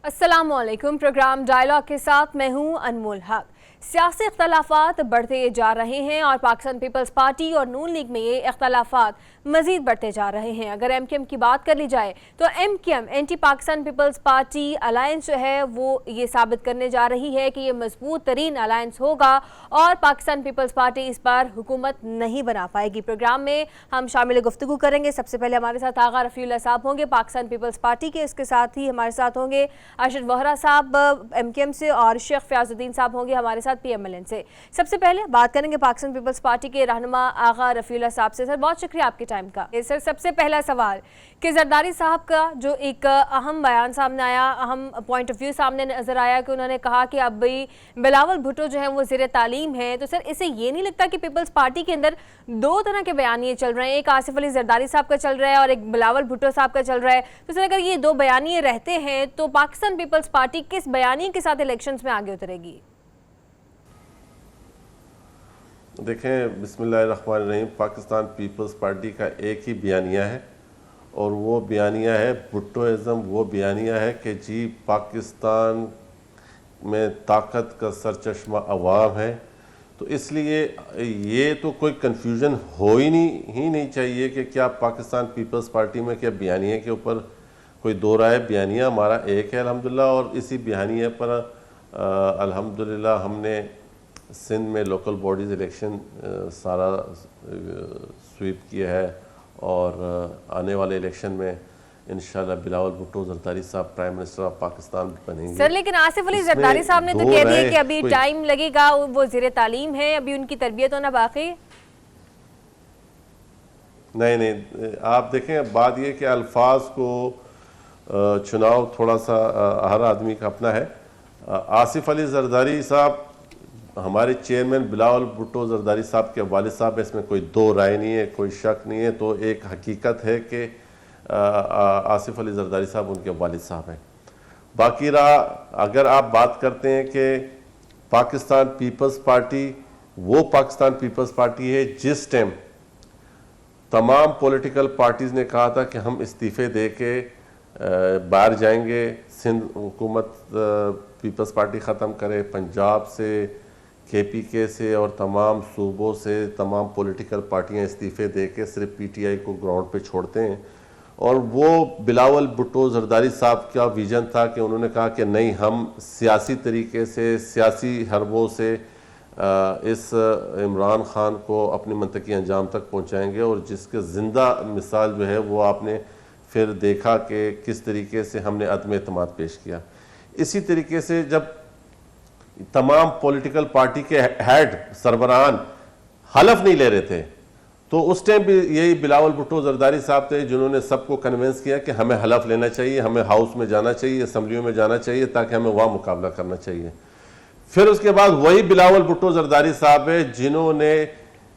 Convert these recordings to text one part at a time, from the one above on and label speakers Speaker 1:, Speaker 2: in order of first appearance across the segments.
Speaker 1: अस्सलामुअलैकुम। Programme dialogue के साथ मैं हूं अनमोल हक। सियासी इख्तलाफात बढ़ते जा रहे हैं और पाकिस्तान पीपल्स पार्टी और नून लीग में ये इख्तलाफात मजीद बढ़ते जा रहे हैं। अगर MKM की बात कर ली जाए तो MKM anti Pakistan Peoples Party alliance जो है वो ये साबित करने जा रही है कि ये मजबूत तरीन अलायंस होगा और पाकिस्तान पीपल्स पार्टी इस बार हुकूमत नहीं बना पाएगी। प्रोग्राम में हम शामिल गुफ्तगू करेंगे। सबसे पहले हमारे साथ आगा रफ़ीउल्लाह साहब होंगे पाकिस्तान पीपल्स पार्टी के, इसके साथ ही हमारे साथ होंगे अरशद वोहरा साहब MKM से और शेख फयाजुद्दीन साहब होंगे हमारे साथ PMLN से। सबसे पहले बात करेंगे पाकिस्तान पीपल्स पार्टी के रहनुमा आगा रफ़ीउल्लाह साहब से। सर बहुत शुक्रिया आपके टाइम का। सर सबसे पहला सवाल कि जरदारी साहब का जो एक अहम बयान सामने आया, अहम पॉइंट ऑफ व्यू सामने नजर आया कि उन्होंने कहा कि अब भाई बिलावल भुट्टो जो है वो ज़ेर तालीम है। तो सर इससे ये नहीं लगता कि पीपल्स पार्टी के अंदर दो तरह के बयानिए चल रहे हैं, एक आसिफ अली जरदारी साहब का चल रहा है और एक बिलावल भुट्टो साहब का चल रहा है। तो सर अगर ये दो बयानिए रहते हैं तो पाकिस्तान पीपल्स पार्टी किस बयानिए के साथ इलेक्शंस में आगे उतरेगी?
Speaker 2: देखें, बिस्मिल्लाहिर्रहमानिर्रहीम, पाकिस्तान पीपल्स पार्टी का एक ही बयानिया है और वो बयानिया है भुट्टोइज़म। वो बयानिया है कि जी पाकिस्तान में ताकत का सरचश्मा अवाम है। तो इसलिए ये तो कोई कन्फ्यूज़न हो ही नहीं चाहिए कि क्या पाकिस्तान पीपल्स पार्टी में क्या बयानिया के ऊपर कोई दो राय। बयानिया हमारा एक है अल्हम्दुलिल्लाह, और इसी बयानिया पर अल्हम्दुलिल्लाह हमने सिंध में लोकल बॉडीज़ इलेक्शन सारा स्वीप किया है और आने वाले इलेक्शन में इंशाल्लाह बिलावल भुट्टो जरदारी साहब प्राइम मिनिस्टर ऑफ पाकिस्तान बनेंगे।
Speaker 1: सर लेकिन आसिफ अली जरदारी साहब ने तो कह दिया कि अभी टाइम लगेगा, वो ज़ेर तालीम है, अभी उनकी तरबियत होना बाकी।
Speaker 2: नहीं, आप देखें, बात ये कि अल्फाज को चुनाव थोड़ा सा हर आदमी का अपना है। आसिफ अली जरदारी साहब हमारे चेयरमैन बिलावल भुट्टो जरदारी साहब के वालिद साहब, इसमें कोई दो राय नहीं है, कोई शक नहीं है। तो एक हकीकत है कि आसिफ अली जरदारी साहब उनके वालिद साहब हैं। बाकी रहा, अगर आप बात करते हैं कि पाकिस्तान पीपल्स पार्टी, वो पाकिस्तान पीपल्स पार्टी है जिस टाइम तमाम पॉलिटिकल पार्टीज़ ने कहा था कि हम इस्तीफ़े दे के बाहर जाएंगे, सिंध हुकूमत पीपल्स पार्टी ख़त्म करे, पंजाब से, KPK से और तमाम सूबों से तमाम पॉलिटिकल पार्टियां इस्तीफ़े दे के सिर्फ PTI को ग्राउंड पे छोड़ते हैं। और वो बिलावल भुट्टो जरदारी साहब का विज़न था कि उन्होंने कहा कि नहीं, हम सियासी तरीके से, सियासी हरबों से इस इमरान ख़ान को अपने मंतकी अंजाम तक पहुंचाएंगे। और जिसके ज़िंदा मिसाल जो है वो आपने फिर देखा कि किस तरीके से हमने अदम एतमाद पेश किया। इसी तरीके से जब तमाम पॉलिटिकल पार्टी के हेड सरबराहान हलफ नहीं ले रहे थे तो उस टाइम भी यही बिलावल भुट्टो जरदारी साहब थे जिन्होंने सबको कन्विंस किया कि हमें हलफ लेना चाहिए, हमें हाउस में जाना चाहिए, असम्बलियों में जाना चाहिए, ताकि हमें वहाँ मुकाबला करना चाहिए। फिर उसके बाद वही बिलावल भुट्टो जरदारी साहब है जिन्होंने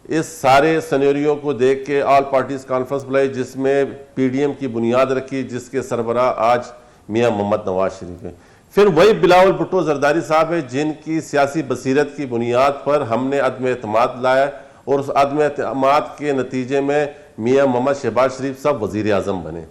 Speaker 2: इस सारे सनेरियो को देख के ऑल पार्टीज कॉन्फ्रेंस बुलाई, जिसमें PDM की बुनियाद रखी, जिसके सरबराह आज मियाँ मोहम्मद नवाज शरीफ है। फिर वही बिलावल भुट्टो जरदारी साहब है जिनकी सियासी बसीरत की बुनियाद पर हमने अदम एतमाद लाया और उस अदम एतमाद के नतीजे में मियाँ मोहम्मद शहबाज शरीफ साहब वज़ीर आज़म बने।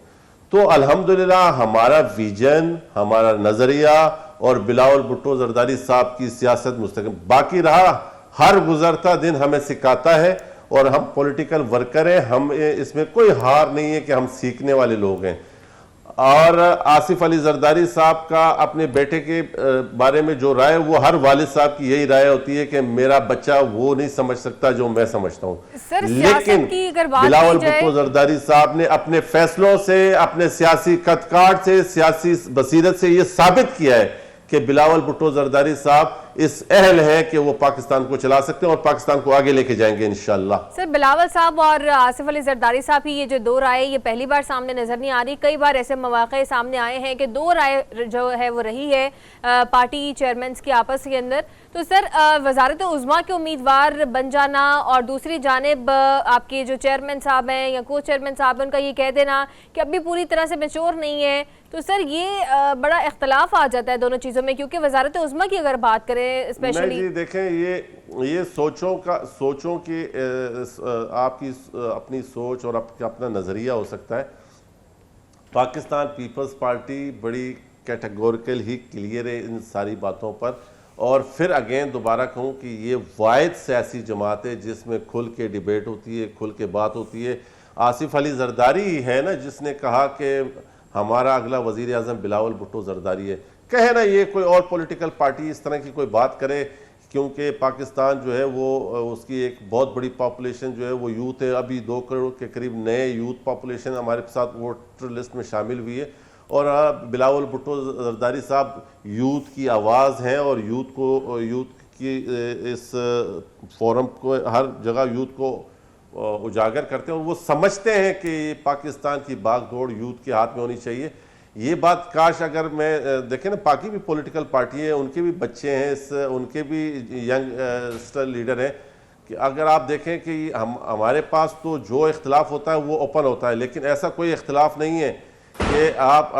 Speaker 2: तो अल्हम्दुलिल्लाह हमारा विजन, हमारा नज़रिया और बिलावल भुट्टो जरदारी साहब की सियासत मुस्तक़िल बाकी रहा। हर गुजरता दिन हमें सिखाता है और हम पॉलिटिकल वर्कर हैं, हम इसमें कोई हार नहीं है कि हम सीखने वाले लोग हैं। और आसिफ अली जरदारी साहब का अपने बेटे के बारे में जो राय, वो हर वालिद साहब की यही राय होती है कि मेरा बच्चा वो नहीं समझ सकता जो मैं समझता हूँ। लेकिन बिलावल भुट्टो जरदारी साहब ने अपने फैसलों से, अपने सियासी कदकाठ से, सियासी बसीरत से ये साबित किया है कि बिलावल भुट्टो जरदारी साहब इस अहल है कि वो पाकिस्तान को चला सकते हैं और पाकिस्तान को आगे लेके जाएंगे इंशाल्लाह।
Speaker 1: सर बिलावल साहब और आसिफ अली जरदारी साहब की ये जो दो राय, ये पहली बार सामने नजर नहीं आ रही। कई बार ऐसे मौके सामने आए हैं कि दो राय जो है वो रही है पार्टी चेयरमैन की आपस के अंदर। तो सर वजारत उज़्मा के उम्मीदवार बन जाना और दूसरी जानिब आपके जो चेयरमैन साहब हैं या को चेयरमैन साहब हैं उनका ये कह देना कि अभी पूरी तरह से मैच्योर नहीं है, तो सर ये बड़ा इख्तलाफ आ जाता है दोनों चीज़ों में। क्योंकि वजारत उज़्मा की अगर बात करें स्पेशली,
Speaker 2: जी देखें, ये सोचों की आपकी अपनी सोच और अपना नज़रिया हो सकता है। पाकिस्तान पीपल्स पार्टी बड़ी कैटेगोरिकल ही क्लियर है इन सारी बातों पर। और फिर अगेन दोबारा कहूँ कि ये वाहिद सियासी जमात है जिसमें खुल के डिबेट होती है, खुल के बात होती है। आसिफ अली जरदारी ही है ना जिसने कहा कि हमारा अगला वज़ीर आज़म बिलावल भुट्टो जरदारी है। कहे ना ये कोई और पॉलिटिकल पार्टी इस तरह की कोई बात करे, क्योंकि पाकिस्तान जो है वो उसकी एक बहुत बड़ी पॉपुलेशन जो है वो यूथ है। अभी 2 करोड़ के करीब नए यूथ पॉपुलेशन हमारे साथ वोटर लिस्ट में शामिल हुई है। और बिलावल भुट्टो जरदारी साहब यूथ की आवाज़ हैं और यूथ की इस फोरम को हर जगह यूथ को उजागर करते हैं और वो समझते हैं कि पाकिस्तान की भागदौड़ यूथ के हाथ में होनी चाहिए। ये बात काश अगर मैं देखें ना, बाकी भी पॉलिटिकल पार्टी है, उनके भी बच्चे हैं, उनके भी यंग लीडर हैं, कि अगर आप देखें कि हमारे पास तो जो इख्तलाफ होता है वो ओपन होता है, लेकिन ऐसा कोई इख्तलाफ नहीं है कि आप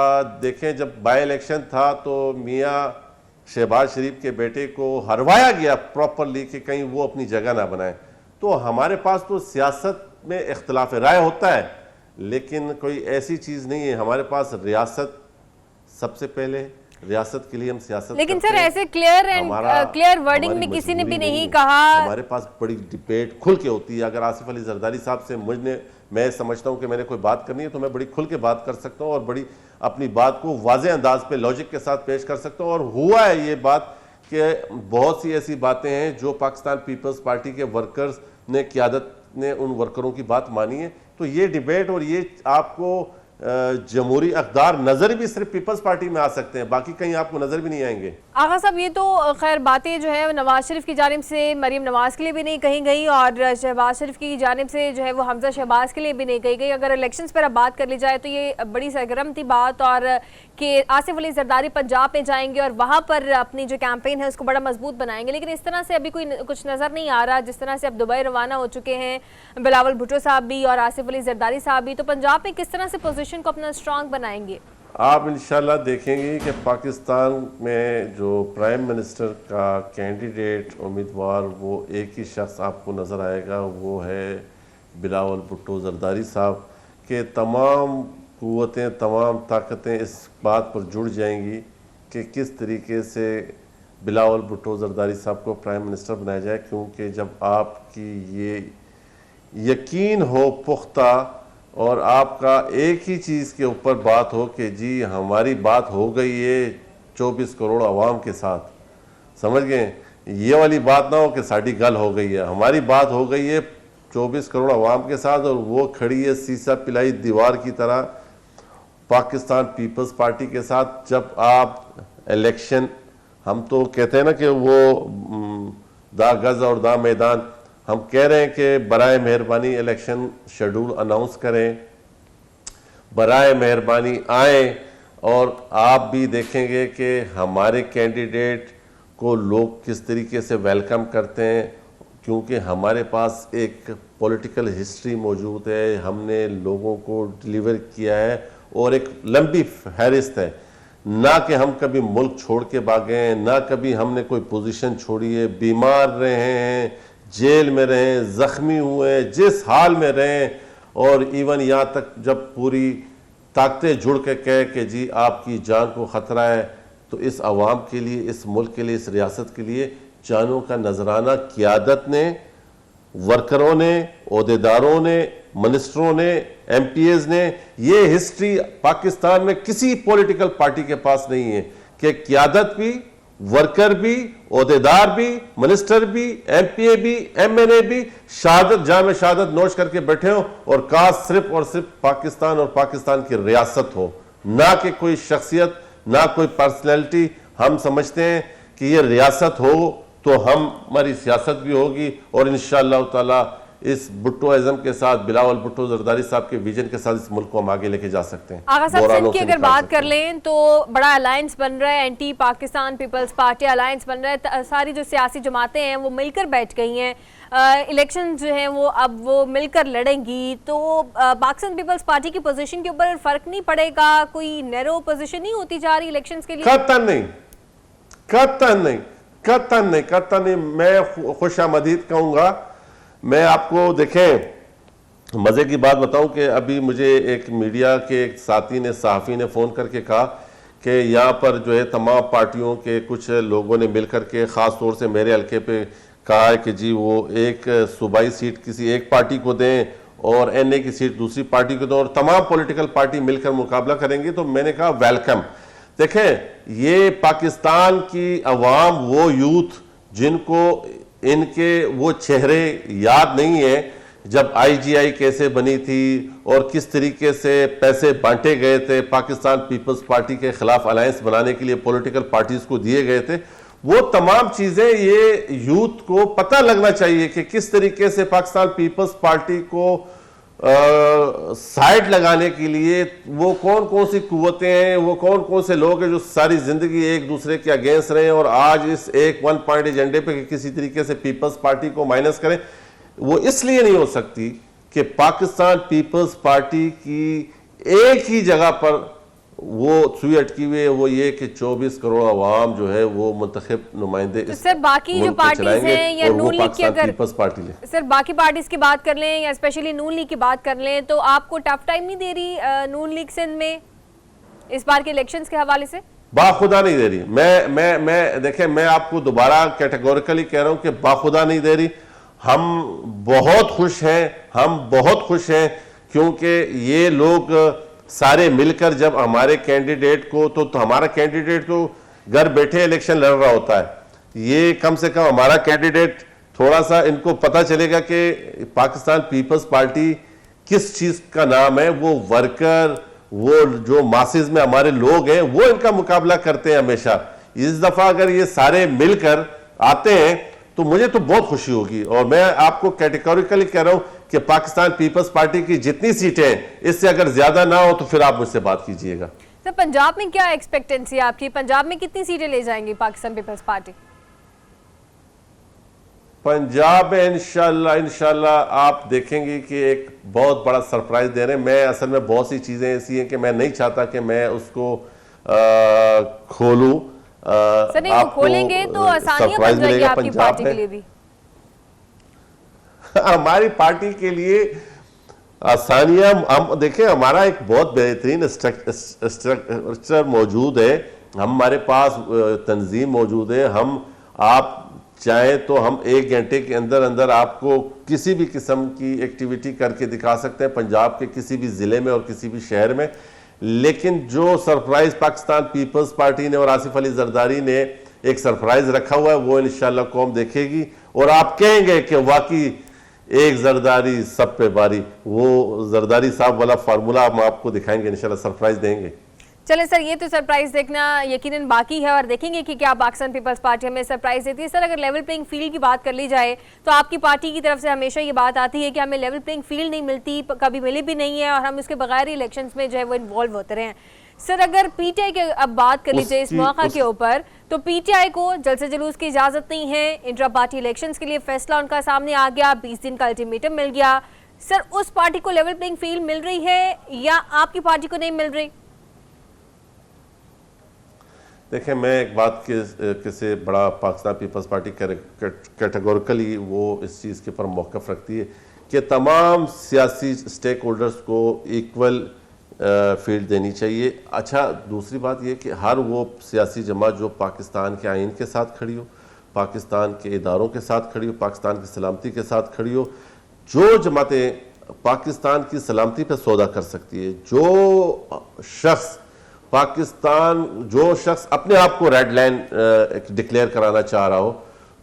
Speaker 2: देखें जब बाई इलेक्शन था तो मियाँ शहबाज शरीफ के बेटे को हरवाया गया प्रॉपरली कि कहीं वो अपनी जगह ना बनाए। तो हमारे पास तो सियासत में इख्तलाफ राय होता है, लेकिन कोई ऐसी चीज़ नहीं है। हमारे पास रियासत सबसे पहले, रियासत के लिए हम सियासत
Speaker 1: लेकिन
Speaker 2: करते
Speaker 1: सर
Speaker 2: हैं।
Speaker 1: ऐसे क्लियर वर्डिंग में किसी ने भी नहीं कहा।
Speaker 2: हमारे पास बड़ी डिबेट खुल के होती है। अगर आसिफ अली जरदारी साहब से मैं समझता हूं कि मैंने कोई बात करनी है तो मैं बड़ी खुल के बात कर सकता हूं और बड़ी अपनी बात को वाज़ेह अंदाज पे लॉजिक के साथ पेश कर सकता हूं। और हुआ है ये बात कि बहुत सी ऐसी बातें हैं जो पाकिस्तान पीपल्स पार्टी के वर्कर्स ने, क़यादत ने उन वर्करों की बात मानी है। तो ये डिबेट और ये आपको जमहूरी अक़दार नजर भी सिर्फ पीपल्स पार्टी में आ सकते हैं, बाकी कहीं आपको नजर भी नहीं आएंगे।
Speaker 1: आगा साहब, ये तो खैर बातें जो है नवाज शरीफ की जानिब से मरीम नवाज के लिए भी नहीं कही गई और शहबाज शरीफ की जानिब से जो है वो हमजा शहबाज के लिए भी नहीं कही गई। अगर इलेक्शंस पर अब बात कर ली जाए तो ये बड़ी सरगर्म थी बात, और कि आसिफ अली जरदारी पंजाब में जाएंगे और वहाँ पर अपनी जो कैंपेन है उसको बड़ा मजबूत बनाएंगे, लेकिन इस तरह से अभी कोई कुछ नज़र नहीं आ रहा। जिस तरह से अब दुबई रवाना हो चुके हैं बिलावल भुट्टो साहब भी और आसिफ अली जरदारी साहब भी, तो पंजाब में किस तरह से पोजीशन को अपना स्ट्रांग बनाएंगे?
Speaker 2: आप इंशाल्लाह देखेंगे कि पाकिस्तान में जो प्राइम मिनिस्टर का कैंडिडेट उम्मीदवार वो एक ही शख्स आपको नज़र आएगा, वो है बिलावल भुट्टो जरदारी साहब के। तमाम क़ुव्वतें, तमाम ताकतें इस बात पर जुड़ जाएंगी कि किस तरीके से बिलावल भुट्टो जरदारी साहब को प्राइम मिनिस्टर बनाया जाए, क्योंकि जब आपकी ये यकीन हो पुख्ता और आपका एक ही चीज़ के ऊपर बात हो कि जी हमारी बात हो गई है 24 करोड़ आवाम के साथ, समझ गए, ये वाली बात ना हो कि साड़ी गल हो गई है, हमारी बात हो गई है 24 करोड़ आवाम के साथ और वो खड़ी है सीसा पिलाई दीवार की तरह पाकिस्तान पीपल्स पार्टी के साथ। जब आप इलेक्शन, हम तो कहते हैं ना कि वो दा गज और दा मैदान, हम कह रहे हैं कि बराए मेहरबानी इलेक्शन शेड्यूल अनाउंस करें, बराए मेहरबानी आए और आप भी देखेंगे कि हमारे कैंडिडेट को लोग किस तरीके से वेलकम करते हैं, क्योंकि हमारे पास एक पॉलिटिकल हिस्ट्री मौजूद है, हमने लोगों को डिलीवर किया है और एक लंबी फहरिस्त है। ना कि हम कभी मुल्क छोड़ के भागे, ना कभी हमने कोई पोजीशन छोड़ी है, बीमार रहे हैं, जेल में रहे, ज़ख्मी हुए, जिस हाल में रहे, और इवन यहाँ तक जब पूरी ताकतें जुड़ के कहे कि जी आपकी जान को ख़तरा है, तो इस आवाम के लिए, इस मुल्क के लिए, इस रियासत के लिए जानों का नजराना क़यादत ने, वर्करों ने, ओहदेदारों ने, मिनिस्टरों ने, MPs ने, ये हिस्ट्री पाकिस्तान में किसी पॉलिटिकल पार्टी के पास नहीं है कि क़यादत भी, वर्कर भी, ओहदेदार भी, मिनिस्टर भी, MPA भी, MNA भी शहादत, जाम शहादत नोश करके बैठे हो और काश सिर्फ और सिर्फ पाकिस्तान और पाकिस्तान की रियासत हो, ना कि कोई शख्सियत, ना कोई पर्सनैलिटी। हम समझते हैं कि ये रियासत हो तो हमारी सियासत भी होगी और इंशाअल्लाह ताला इस भुट्टोइज़्म के साथ, बिलावल भुट्टो जरदारी साहब के विजन के साथ इस मुल्क को हम आगे लेके जा सकते हैं।
Speaker 1: आगा साहब, सिंध की अगर बात कर लें तो बड़ा अलायंस बन रहा है, एंटी पाकिस्तान पीपल्स पार्टी अलायंस बन रहा है, सारी जो सियासी जमातें हैं वो मिलकर बैठ गई हैं, इलेक्शन जो है वो अब वो मिलकर लड़ेंगी, तो पाकिस्तान पीपल्स पार्टी की पोजीशन के ऊपर फर्क नहीं पड़ेगा? कोई नैरो पोजीशन नहीं होती जा रही इलेक्शंस के लिए?
Speaker 2: कतन नहीं, कतन नहीं, कतन नहीं, कतन नहीं। मैं खुशामदीद कहूँगा। मैं आपको देखें मज़े की बात बताऊं कि अभी मुझे एक मीडिया के एक साथी ने, सहाफ़ी ने फ़ोन करके कहा कि यहाँ पर जो है तमाम पार्टियों के कुछ लोगों ने मिलकर के ख़ास तौर से मेरे हल्के पे कहा है कि जी वो एक सूबाई सीट किसी एक पार्टी को दें और एनए की सीट दूसरी पार्टी को दें और तमाम पॉलिटिकल पार्टी मिलकर मुकाबला करेंगी। तो मैंने कहा वेलकम। देखें, ये पाकिस्तान की अवाम, वो यूथ जिनको इनके वो चेहरे याद नहीं है जब आईजीआई कैसे बनी थी और किस तरीके से पैसे बांटे गए थे, पाकिस्तान पीपल्स पार्टी के खिलाफ अलायंस बनाने के लिए पॉलिटिकल पार्टीज को दिए गए थे, वो तमाम चीजें ये यूथ को पता लगना चाहिए कि किस तरीके से पाकिस्तान पीपल्स पार्टी को साइड लगाने के लिए वो कौन कौन सी कुव्वतें हैं, वो कौन कौन से लोग हैं जो सारी जिंदगी एक दूसरे के अगेंस्ट रहे हैं और आज इस एक वन पॉइंट एजेंडे पे किसी तरीके से पीपल्स पार्टी को माइनस करें। वो इसलिए नहीं हो सकती कि पाकिस्तान पीपल्स पार्टी की एक ही जगह पर वो सुई अटकी हुई है, वो ये कि 24 करोड़ अवाम जो है वो मुंतखब नुमाइंदे
Speaker 1: तो सर बाकी जो पार्टीज हैं या नून लीग की, अगर
Speaker 2: पीपल्स पार्टी ले
Speaker 1: सर बाकी पार्टीज की बात कर लें या स्पेशली नून लीग की बात कर लें, तो आपको टफ टाइम नहीं दे रही नून लीग सिंध में इस बार के इलेक्शंस के हवाले से?
Speaker 2: बाखुदा नहीं दे रही। मैं देखें, मैं आपको दोबारा कैटेगोरिकली कह रहा हूं कि बाखुदा नहीं दे रही। हम बहुत खुश हैं क्योंकि ये लोग सारे मिलकर जब हमारे कैंडिडेट को तो हमारा कैंडिडेट तो घर बैठे इलेक्शन लड़ रहा होता है, ये कम से कम हमारा कैंडिडेट थोड़ा सा इनको पता चलेगा कि पाकिस्तान पीपल्स पार्टी किस चीज का नाम है। वो वर्कर, वो जो मासेस में हमारे लोग हैं, वो इनका मुकाबला करते हैं हमेशा। इस दफा अगर ये सारे मिलकर आते हैं तो मुझे तो बहुत खुशी होगी। और मैं आपको कैटेगोरिकली कह रहा हूं कि पाकिस्तान पीपल्स पार्टी की जितनी सीटें हैं, इससे अगर ज्यादा ना हो तो फिर आप मुझसे बात कीजिएगा।
Speaker 1: सर पंजाब में क्या एक्सपेक्टेंसी है आपकी? पंजाब में कितनी सीटें ले जाएंगी पाकिस्तान पीपल्स पार्टी?
Speaker 2: पंजाब में इंशाल्लाह आप देखेंगे कि एक बहुत बड़ा सरप्राइज दे रहे हैं। मैं असल में बहुत सी चीजें ऐसी हैं कि मैं नहीं चाहता कि मैं उसको खोलूं।
Speaker 1: सर नहीं, वो खोलेंगे तो आसानियां बन जाएगी आपकी पार्टी के लिए भी।
Speaker 2: हमारी पार्टी के लिए आसानियां, हम देखें, हमारा एक बहुत बेहतरीन स्ट्रक्चर मौजूद है, हमारे पास तंजीम मौजूद है। हम आप चाहें तो हम 1 घंटे के अंदर अंदर आपको किसी भी किस्म की एक्टिविटी करके दिखा सकते हैं पंजाब के किसी भी ज़िले में और किसी भी शहर में। लेकिन जो सरप्राइज पाकिस्तान पीपल्स पार्टी ने और आसिफ अली जरदारी ने एक सरप्राइज रखा हुआ है, वो इंशाल्लाह कौम देखेगी और आप कहेंगे कि वाकई एक जरदारी सब पे बारी। वो जरदारी साहब वाला फार्मूला हम आपको दिखाएंगे, इंशाल्लाह सरप्राइज देंगे।
Speaker 1: चले सर, ये तो सरप्राइज देखना यकीनन बाकी है और देखेंगे कि क्या पाकिस्तान पीपल्स पार्टी हमें सरप्राइज देती है। सर अगर लेवल प्लेइंग फील्ड की बात कर ली जाए तो आपकी पार्टी की तरफ से हमेशा ये बात आती है कि हमें लेवल प्लेइंग फील्ड नहीं मिलती, कभी मिली भी नहीं है और हम उसके बगैर ही इलेक्शंस में जो है वो इन्वॉल्व होते रहे हैं। सर अगर पीटीआई के अब बात कर लीजिए इस मौका के ऊपर, तो पीटीआई को जलसे जुलूस की इजाजत नहीं है, इंट्रा पार्टी इलेक्शंस के लिए फैसला उनका सामने आ गया, 20 दिन का अल्टीमेटम मिल गया। सर उस पार्टी को लेवल प्लेइंग फील्ड मिल रही है या आपकी पार्टी को नहीं मिल रही?
Speaker 2: देखें, मैं एक बात से बड़ा पाकिस्तान पीपल्स पार्टी कैटेगोरिकली वो इस चीज़ के ऊपर मौक़िफ़ रखती है कि तमाम सियासी स्टेक होल्डर्स को इक्वल फील्ड देनी चाहिए। अच्छा, दूसरी बात यह कि हर वो सियासी जमात जो पाकिस्तान के आइन के साथ खड़ी हो, पाकिस्तान के इदारों के साथ खड़ी हो, पाकिस्तान की सलामती के साथ खड़ी हो, जो जमातें पाकिस्तान की सलामती पर सौदा कर सकती है, जो शख्स अपने आप को रेड लाइन डिक्लेयर कराना चाह रहा हो,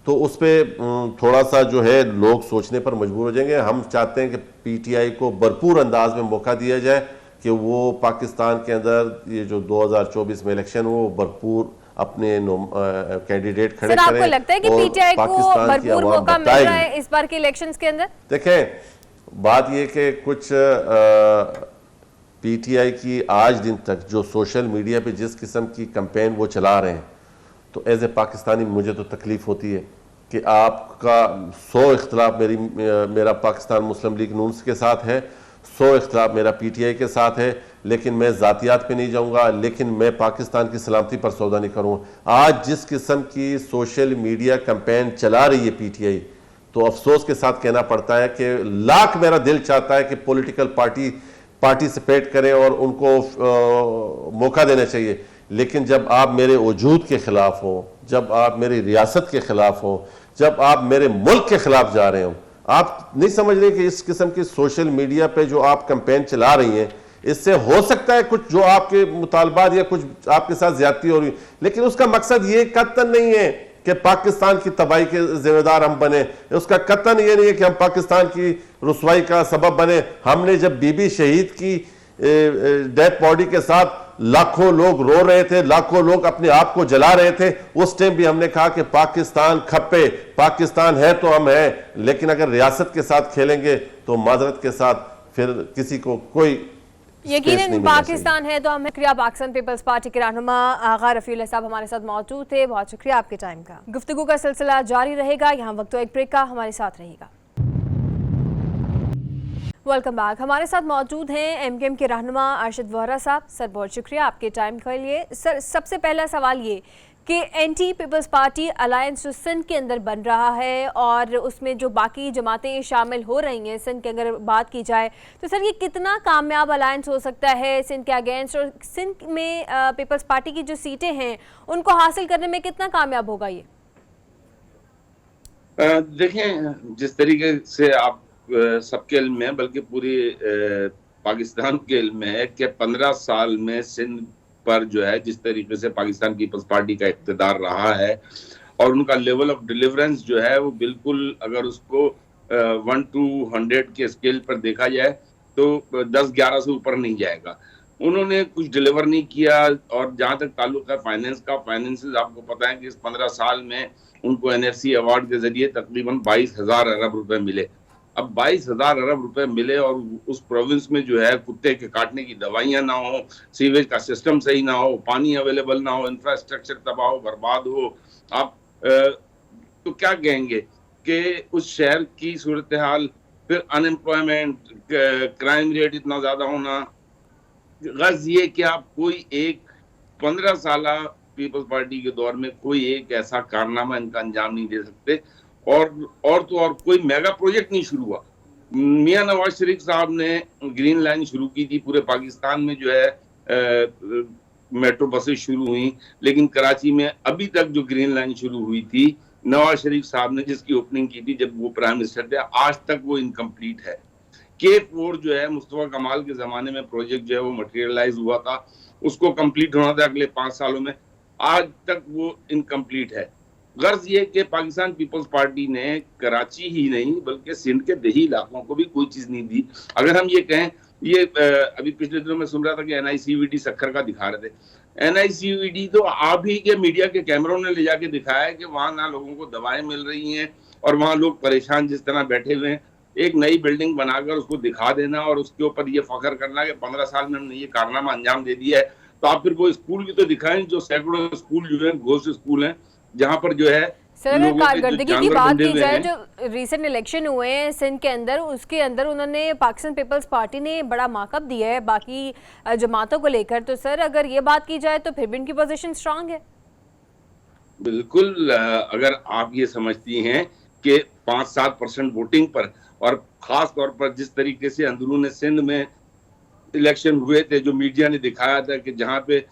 Speaker 2: तो उस पर थोड़ा सा जो है लोग सोचने पर मजबूर हो जाएंगे। हम चाहते हैं कि पीटीआई को भरपूर अंदाज में मौका दिया जाए कि वो पाकिस्तान के अंदर ये जो 2024 में इलेक्शन हो, भरपूर अपने कैंडिडेट खड़े करें।
Speaker 1: आपको लगता है कि पीटीआई को भरपूर मौका मिल रहा है इस बार के इलेक्शंस के अंदर?
Speaker 2: देखें, बात ये कि कुछ पीटीआई की आज दिन तक जो सोशल मीडिया पे जिस किस्म की कैंपेन वो चला रहे हैं, तो एज ए पाकिस्तानी मुझे तो तकलीफ होती है कि आपका 100 इख्तलाफ मेरा पाकिस्तान मुस्लिम लीग नून के साथ है, 100 इख्तलाफ मेरा पीटीआई के साथ है, लेकिन मैं ज़ातियात पे नहीं जाऊंगा, लेकिन मैं पाकिस्तान की सलामती पर सौदा नहीं करूँगा। आज जिस किस्म की सोशल मीडिया कैंपेन चला रही है पीटीआई, तो अफसोस के साथ कहना पड़ता है कि लाख मेरा दिल चाहता है कि पॉलिटिकल पार्टिसिपेट करें और उनको मौका देना चाहिए, लेकिन जब आप मेरे वजूद के खिलाफ हो, जब आप मेरी रियासत के खिलाफ हो, जब आप मेरे मुल्क के खिलाफ जा रहे हो, आप नहीं समझ रहे कि इस किस्म की सोशल मीडिया पे जो आप कैंपेन चला रही हैं, इससे हो सकता है कुछ जो आपके मुतालबात या कुछ आपके साथ ज्यादती हो रही, लेकिन उसका मकसद ये कतई नहीं है कि पाकिस्तान की तबाही के जिम्मेदार हम बने। उसका कतई ये नहीं है कि हम पाकिस्तान की रुसवाई का सबब बने। हमने जब बीबी शहीद की डेड बॉडी के साथ लाखों लोग रो रहे थे, लाखों लोग अपने आप को जला रहे थे, उस टाइम भी हमने कहा कि पाकिस्तान खप्पे, पाकिस्तान है तो हम हैं, लेकिन अगर रियासत के साथ खेलेंगे तो माजरत के साथ फिर किसी को कोई
Speaker 1: यकीनन पाकिस्तान है तो हम। शुक्रिया। पाकिस्तान पीपल्स पार्टी के रहनुमा आगा रफीउल्लाह साहब हमारे साथ मौजूद थे, बहुत शुक्रिया आपके टाइम का। गुफ्तगू का सिलसिला जारी रहेगा, यहाँ वक्त एक ब्रेक का, हमारे साथ रहेगा। Welcome back. हमारे साथ मौजूद हैं एमकेएम के रहनुमा अरशद वोहरा साहब। सर बहुत शुक्रिया आपके टाइम के लिए। सर सबसे पहला सवाल ये कि एंटी पीपल्स पार्टी अलायंस जो सिंध के अंदर बन रहा है और उसमें जो बाकी जमातें शामिल हो रही हैं सिंध के अगर बात की जाए तो सर ये कितना कामयाब अलायंस हो सकता है सिंध के अगेंस्ट, और सिंध में पीपल्स पार्टी की जो सीटें हैं उनको हासिल करने में कितना कामयाब होगा ये?
Speaker 3: देखें, जिस तरीके से आप सबके इल्म में, बल्कि पूरी पाकिस्तान के इल्म में है कि 15 साल में सिंध पर जो है जिस तरीके से पाकिस्तान पीपल्स पार्टी का इक़्तिदार रहा है और उनका लेवल ऑफ डिलीवरेंस जो है वो बिल्कुल, अगर उसको 1 to 100 के स्केल पर देखा जाए तो 10-11 से ऊपर नहीं जाएगा। उन्होंने कुछ डिलीवर नहीं किया। और जहां तक ताल्लुक है फाइनेंस का, फाइनेंसेस आपको पता है कि इस 15 साल में उनको NFC अवार्ड के जरिए तकरीबन 22,000 अरब रुपए मिले। अब 22,000 अरब रुपए मिले और उस प्रोविंस में जो है कुत्ते के काटने की दवाइयां ना हो, सीवेज का सिस्टम सही ना हो, पानी अवेलेबल ना हो, इंफ्रास्ट्रक्चर तबाह हो, बर्बाद हो, आप तो क्या कहेंगे कि उस शहर की सूरत हाल, फिर अनएम्प्लॉयमेंट, क्राइम रेट इतना ज्यादा होना। गर्ज ये कि आप कोई एक 15 साल पीपल्स पार्टी के दौर में कोई एक ऐसा कारनामा इनका अंजाम नहीं दे सकते। और तो और कोई मेगा प्रोजेक्ट नहीं शुरू हुआ। मियां नवाज शरीफ साहब ने ग्रीन लाइन शुरू की थी, पूरे पाकिस्तान में जो है मेट्रो बसेस शुरू हुई, लेकिन कराची में अभी तक जो ग्रीन लाइन शुरू हुई थी नवाज शरीफ साहब ने जिसकी ओपनिंग की थी जब वो प्राइम मिनिस्टर थे, आज तक वो इनकम्प्लीट है। K4 जो है मुस्तफा कमाल के जमाने में प्रोजेक्ट जो है वो मटेरियलाइज हुआ था, उसको कंप्लीट होना था अगले 5 सालों में, आज तक वो इनकम्प्लीट है। गर्ज ये कि पाकिस्तान पीपल्स पार्टी ने कराची ही नहीं बल्कि सिंध के देही इलाकों को भी कोई चीज नहीं दी। अगर हम ये कहें, ये अभी पिछले दिनों में सुन रहा था कि NICVD सक्खर का दिखा रहे थे। NICVD तो आप ही के मीडिया के कैमरों ने ले जाके दिखाया है कि वहां ना लोगों को दवाएं मिल रही हैं और वहां लोग परेशान जिस तरह बैठे हुए हैं। एक नई बिल्डिंग बनाकर उसको दिखा देना और उसके ऊपर ये फख्र करना कि 15 साल में हमने ये कारनामा अंजाम दे दिया है, तो आप फिर वो स्कूल भी तो दिखाएं जो सैकड़ों स्कूल जो है घोस्ट स्कूल हैं, जहां पर जो है
Speaker 1: सर अगर कारकर्दगी की बात की जाए, जो रिसेंट इलेक्शन हुए हैं सिंध के अंदर, उसके अंदर उन्होंने पाकिस्तान पीपल्स पार्टी ने बड़ा मार्कअप दिया है बाकी जमातों को लेकर, तो सर अगर ये बात की जाए तो फिर भी उनकी पोजीशन स्ट्रांग है।
Speaker 3: बिल्कुल, अगर आप ये समझती हैं कि 5-7% वोटिंग पर, और खास तौर पर जिस तरीके से अंदरूनी सिंध में इलेक्शन हुए थे, जो मीडिया ने दिखाया था कि जहां पे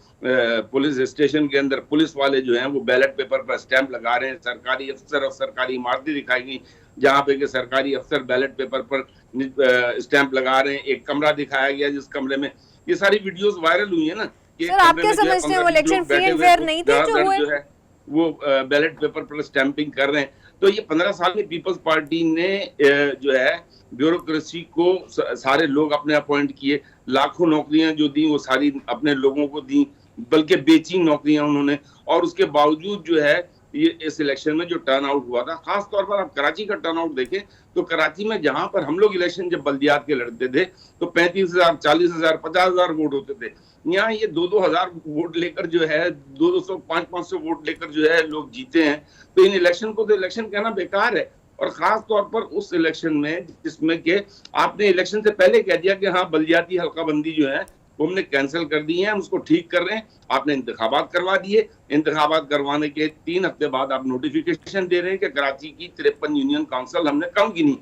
Speaker 3: पुलिस स्टेशन के अंदर पुलिस वाले जो हैं वो बैलेट पेपर पर स्टैंप लगा रहे हैं, सरकारी अफसर और सरकारी इमारतें दिखाई गई जहां पे कि सरकारी अफसर बैलेट पेपर पर स्टैंप लगा रहे हैं। एक कमरा दिखाया गया जिस कमरे में, ये सारी वीडियोस वायरल हुई है ना।
Speaker 1: सर आप क्या समझते हैं वो इलेक्शन फ्री एंड फेयर नहीं थे जो हुए?
Speaker 3: जो है वो बैलेट पेपर पर स्टैंपिंग कर रहे हैं। तो ये 15 साल में पीपल्स पार्टी ने जो है ब्यूरोक्रेसी को सारे लोग अपने अपॉइंट किए, लाखों नौकरियां जो दी वो सारी अपने लोगों को दी, बल्कि बेची नौकरियां उन्होंने। और उसके बावजूद जो है ये इस इलेक्शन में जो टर्न आउट हुआ था, खास तौर पर आप कराची का टर्न आउट देखें तो कराची में जहां पर हम लोग इलेक्शन जब बल्दियात के लड़ते थे तो 35,000, 40,000, 50,000 वोट होते थे। यहाँ ये 2-2 हजार वोट लेकर जो है 200, 500 वोट लेकर जो है लोग जीते हैं। तो इन इलेक्शन को तो इलेक्शन कहना बेकार है। और खास तौर पर उस इलेक्शन में जिसमें कि आपने इलेक्शन से पहले कह दिया कि हाँ बल्दियाती हल्काबंदी जो है वो हमने कैंसिल कर दी है, हम उसको ठीक कर रहे हैं। आपने इंतखाबात करवा दिए, इंतखाबात करवाने के 3 हफ्ते बाद आप नोटिफिकेशन दे रहे हैं कि कराची की 53 यूनियन काउंसिल हमने कम गिनी।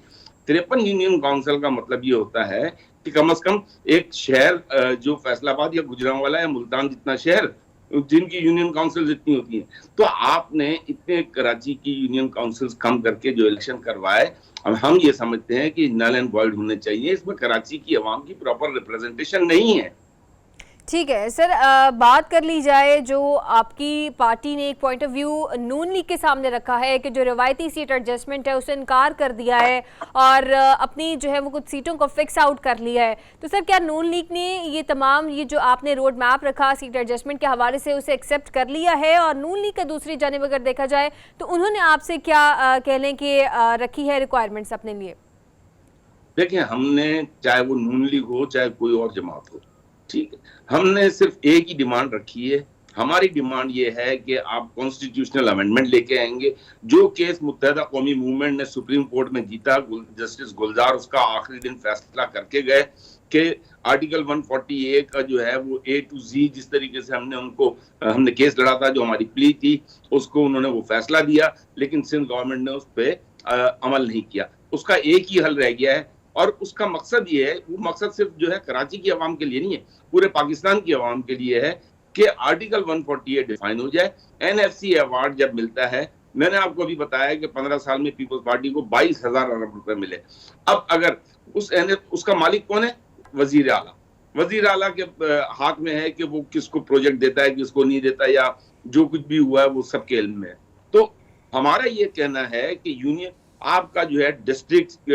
Speaker 3: 53 यूनियन काउंसिल का मतलब ये होता है कि कम से कम एक शहर जो फैसलाबाद या गुजरांवाला या मुल्तान जितना शहर जिनकी यूनियन काउंसिल इतनी होती हैं। तो आपने इतने कराची की यूनियन काउंसिल्स कम करके जो इलेक्शन करवाए, अब हम ये समझते हैं कि नल एंड वॉइड होने चाहिए। इसमें कराची की आवाम की प्रॉपर रिप्रेजेंटेशन नहीं है।
Speaker 1: ठीक है सर, बात कर ली जाए जो आपकी पार्टी ने एक point of view Noon league के सामने रखा है कि जो रिवायती सीट एडजस्टमेंट है उसे इनकार कर दिया है और अपनी जो है वो कुछ सीटों को फिक्स आउट कर लिया है। तो सर क्या नून लीग ने ये तमाम ये जो आपने रोड मैप रखा सीट एडजस्टमेंट के हवाले से उसे एक्सेप्ट कर लिया है? और नून लीग का दूसरी जानिब अगर देखा जाए तो उन्होंने आपसे क्या कह लें कि रखी है रिक्वायरमेंट्स अपने लिए?
Speaker 3: देखिए, हमने चाहे वो नून लीग हो चाहे कोई और जमात हो, ठीक है, हमने सिर्फ एक ही डिमांड रखी है। हमारी डिमांड ये है कि आप कॉन्स्टिट्यूशनल अमेंडमेंट लेके आएंगे। जो केस मुत्तहिदा कौमी मूवमेंट ने सुप्रीम कोर्ट में जीता, जस्टिस गुलजार उसका आखिरी दिन फैसला करके गए कि आर्टिकल 140A का जो है वो A to Z, जिस तरीके से हमने केस लड़ा था, जो हमारी प्ली थी, उसको उन्होंने वो फैसला दिया, लेकिन सिंध गवर्नमेंट ने उस पर अमल नहीं किया। उसका एक ही हल रह गया है और उसका मकसद ये है, वो मकसद सिर्फ जो है कराची की आवाम के लिए नहीं है, पूरे पाकिस्तान की आवाम के लिए है कि आर्टिकल 140A डिफाइन हो जाए। NFC अवार्ड जब मिलता है, मैंने आपको अभी बताया कि 15 साल में पीपल्स पार्टी को 22,000 अरब रुपए मिले। अब अगर उसका मालिक कौन है? वजीर आला। वजीर आला के हाथ में है कि वो किसको प्रोजेक्ट देता है, किसको नहीं देता, या जो कुछ भी हुआ है वो सबके इल्म में है। तो हमारा ये कहना है कि यूनियन आपका जो है डिस्ट्रिक्ट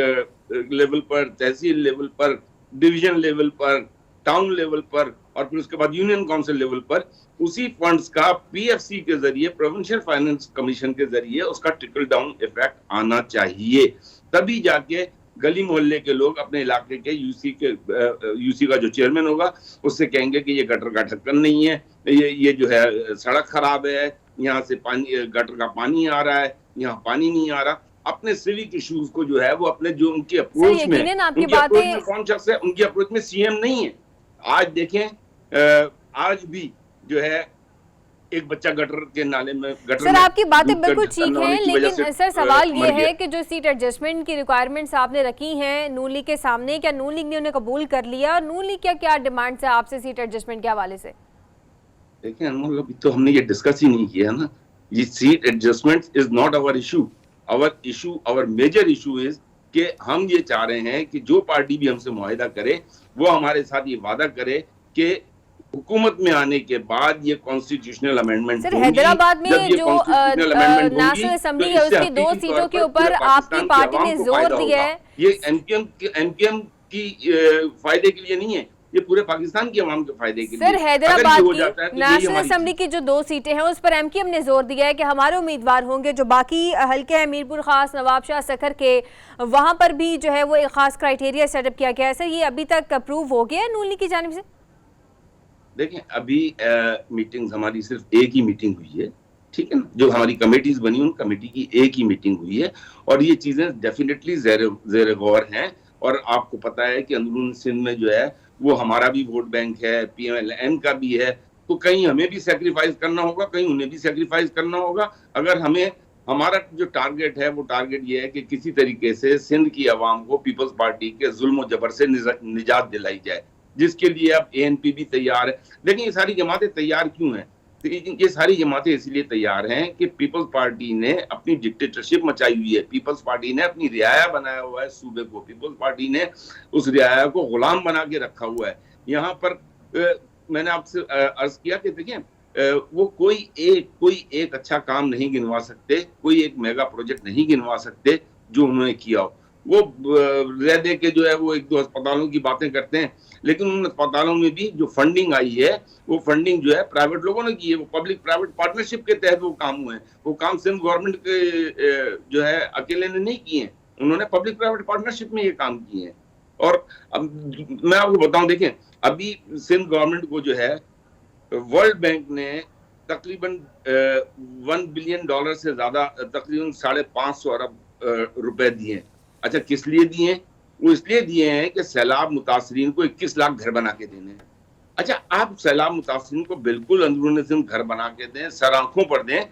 Speaker 3: लेवल पर, तहसील लेवल पर, डिवीजन लेवल पर, टाउन लेवल पर और फिर उसके बाद यूनियन काउंसिल लेवल पर उसी फंड्स का PFC के जरिए, प्रोविंशियल फाइनेंस कमीशन के जरिए उसका ट्रिकल डाउन इफेक्ट आना चाहिए। तभी जाके गली मोहल्ले के लोग अपने इलाके के यूसी का जो चेयरमैन होगा उससे कहेंगे कि ये गटर का ढक्कन नहीं है, ये जो है सड़क खराब है, यहाँ से पानी, गटर का पानी आ रहा है, यहाँ पानी नहीं आ रहा। अपने सिविक इश्यूज को जो है वो अपने जो उनकी अप्रोच में, उनकी अप्रोच में कौन शख्स है, उनकी अप्रोच में CM नहीं है। आज देखें, आज भी जो है एक बच्चा गटर के नाले में, गटर
Speaker 1: सर
Speaker 3: में
Speaker 1: आपकी बातें बिल्कुल ठीक है, लेकिन सर सवाल ये है कि जो सीट एडजस्टमेंट की रिक्वायरमेंट्स आपने रखी हैं नून लीग के सामने, क्या नून लीग ने उन्हें कबूल कर लिया? और नून लीग क्या डिमांड्स है आपसे सीट एडजस्टमेंट के हवाले से?
Speaker 3: देखिए अनमोल, अभी तो हमने ये डिस्कस ही नहीं किया ना। ये seat adjustment is not our issue. Our major issue is कि हम ये चाह रहे हैं कि जो पार्टी भी हमसे मुआहिदा करे वो हमारे साथ ये वादा करे कि हुकूमत में आने के बाद ये कॉन्स्टिट्यूशनल अमेंडमेंट,
Speaker 1: सर हैदराबाद में जो नेशनल असेंबली है उसकी 2 सीटों के ऊपर आपकी पार्टी ने जोर दिया है।
Speaker 3: ये एनपीएम की फायदे के लिए नहीं है, ये पूरे पाकिस्तान की आवाम के फायदे के लिए।
Speaker 1: सर हैदराबाद की नेशनल असेंबली की जो 2 सीटें हैं उस पर MKM ने जोर दिया है कि हमारे उम्मीदवार होंगे। जो बाकी हल्के हैं मीरपुर खास, नवाबशाह, सखर के, वहां पर भी जो है वो एक खास क्राइटेरिया सेटअप किया गया है। सर ये अभी तक अप्रूव हो गया है नून लीग की जानिब से?
Speaker 3: देखें, अभी मीटिंग्स हमारी सिर्फ एक ही मीटिंग हुई है, ठीक है ना। जो हमारी कमेटीज बनी उन कमेटी की एक ही मीटिंग हुई है और ये चीजें डेफिनेटली ज़ेर गौर हैं। और आपको पता है कि अंदरून सिंध में जो है वो हमारा भी वोट बैंक है, PMLN का भी है, तो कहीं हमें भी सेक्रीफाइस करना होगा, कहीं उन्हें भी सेक्रीफाइस करना होगा। अगर हमारा जो टारगेट है वो टारगेट ये है कि किसी तरीके से सिंध की आवाम को पीपल्स पार्टी के जुल्म और जबर से निजात दिलाई जाए, जिसके लिए अब ANP भी तैयार है। लेकिन ये सारी जमातें तैयार क्यों हैं? तो ये सारी जमातें इसलिए तैयार हैं कि पीपल्स पार्टी ने अपनी डिक्टेटरशिप मचाई हुई है, पीपल्स पार्टी ने अपनी रियाया बनाया हुआ है सूबे को, पीपल्स पार्टी ने उस रियाया को गुलाम बना के रखा हुआ है। यहाँ पर मैंने आपसे अर्ज किया कि देखिए वो कोई एक अच्छा काम नहीं गिनवा सकते, कोई एक मेगा प्रोजेक्ट नहीं गिनवा सकते जो उन्होंने किया हो। वो रह दे के जो है वो 1-2 अस्पतालों की बातें करते हैं, लेकिन उन अस्पतालों में भी जो फंडिंग आई है वो फंडिंग जो है प्राइवेट लोगों ने की है, वो पब्लिक प्राइवेट पार्टनरशिप के तहत वो काम हुए हैं। वो काम सिंध गवर्नमेंट के जो है अकेले ने नहीं किए हैं, उन्होंने पब्लिक प्राइवेट पार्टनरशिप में ये काम किए हैं। और अब मैं आपको बताऊं, देखें अभी सिंध गवर्नमेंट को जो है वर्ल्ड बैंक ने तकरीबन $1 बिलियन से ज्यादा, तकरीबन 550 अरब रुपए दिए हैं। अच्छा, किस लिए दिए हैं? वो इसलिए दिए हैं कि सैलाब मुतासरीन को 21 लाख घर बना के देने हैं। अच्छा, आप सैलाब मुतासरीन को बिल्कुल अंदरूनी सिंध घर बना के दें, सर आंखों पर दें,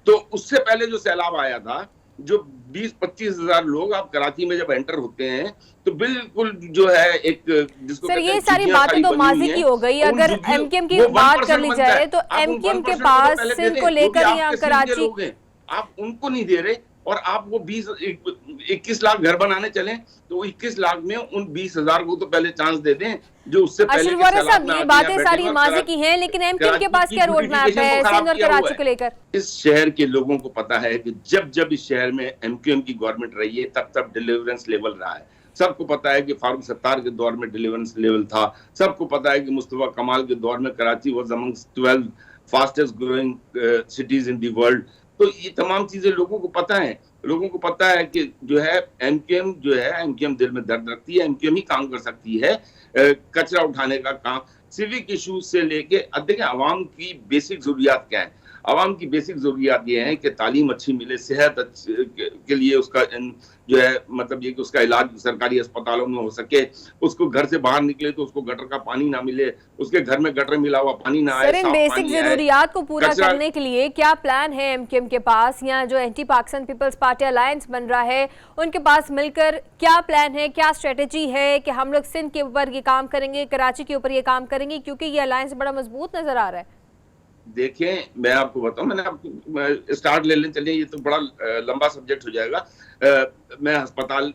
Speaker 3: तो उससे पहले जो सैलाब आया था जो 20-25 हजार लोग आप कराची में जब एंटर होते हैं तो बिल्कुल जो है एक जिसको
Speaker 1: सर
Speaker 3: कहते
Speaker 1: ये
Speaker 3: हैं
Speaker 1: सारी
Speaker 3: झुग्गियां
Speaker 1: बातें तो
Speaker 3: बनी
Speaker 1: माजी
Speaker 3: हुई
Speaker 1: की
Speaker 3: हैं,
Speaker 1: हो गई।
Speaker 3: उन
Speaker 1: अगर
Speaker 3: झुग्गियों
Speaker 1: एमकेएम की
Speaker 3: वो
Speaker 1: बात
Speaker 3: 1%
Speaker 1: कर ली
Speaker 3: बनता है।
Speaker 1: जाए तो
Speaker 3: आप उन
Speaker 1: एमकेएम के
Speaker 3: 1% को तो
Speaker 1: पास
Speaker 3: पहले दे
Speaker 1: सिंध
Speaker 3: दें,
Speaker 1: को
Speaker 3: जो भी
Speaker 1: लेकर यहाँ
Speaker 3: आपके सिंध के
Speaker 1: कराची
Speaker 3: लोग हैं, आप उनको नहीं दे रहे और आप वो 21 लाख घर बनाने चले तो 21 लाख में उन 20,000 को तो पहले चांस दे दें जो उससे पहले
Speaker 1: अशरफ
Speaker 3: के
Speaker 1: वोरा
Speaker 3: सैलाब
Speaker 1: साहब,
Speaker 3: में
Speaker 1: ये
Speaker 3: आके
Speaker 1: बातें
Speaker 3: यहाँ बैठे
Speaker 1: सारी
Speaker 3: हुए और
Speaker 1: माजी की हैं, लेकिन एमकेएम के
Speaker 3: कराची
Speaker 1: पास
Speaker 3: की
Speaker 1: क्या रोड मैप
Speaker 3: ब्यूटिफिकेशन को
Speaker 1: है
Speaker 3: खराब
Speaker 1: सिंध और
Speaker 3: किया हुआ
Speaker 1: कराची
Speaker 3: है।
Speaker 1: को लेकर?
Speaker 3: इस शहर के लोगों को पता है कि जब इस शहर में एमक्यूएम की गवर्नमेंट रही है तब डिलीवरेंस लेवल रहा है। सबको पता है कि फारूक सत्तार के दौर में डिलीवरेंस लेवल था। सबको पता है कि मुस्तफा कमाल के दौर में Karachi was amongst 12 fastest growing cities in the world. तो ये तमाम चीजें लोगों को पता है। लोगों को पता है कि जो है एमक्यूएम दिल में दर्द रखती है, एमक्यूएम ही काम कर सकती है कचरा उठाने का काम, सिविक इश्यूज से लेके देखिए आवाम की बेसिक जरूरियात क्या है। आवाम की बेसिक जरूरियात ये है कि तालीम अच्छी मिले, सेहत के लिए उसका जो है मतलब ये कि उसका इलाज सरकारी अस्पतालों में हो सके, उसको घर से बाहर निकले तो उसको गटर का पानी ना मिले, उसके घर में गटर मिला हुआ पानी ना आए,
Speaker 1: सर इन
Speaker 3: साफ
Speaker 1: बेसिक
Speaker 3: पानी आए।
Speaker 1: जरूरियात को पूरा
Speaker 3: कचरा
Speaker 1: करने के लिए क्या प्लान है एमकेएम के पास, या जो एंटी पाकिस्तान पीपल्स पार्टी अलायंस बन रहा है उनके पास मिलकर क्या प्लान है, क्या स्ट्रेटेजी है कि हम लोग सिंध के ऊपर ये काम करेंगे, कराची के ऊपर ये काम करेंगे, क्योंकि ये अलायंस बड़ा मजबूत नजर आ रहा है?
Speaker 3: देखें मैं आपको बताऊं, मैंने आपको स्टार्ट ले लें, चलिए ये तो बड़ा लंबा सब्जेक्ट हो जाएगा। मैं अस्पताल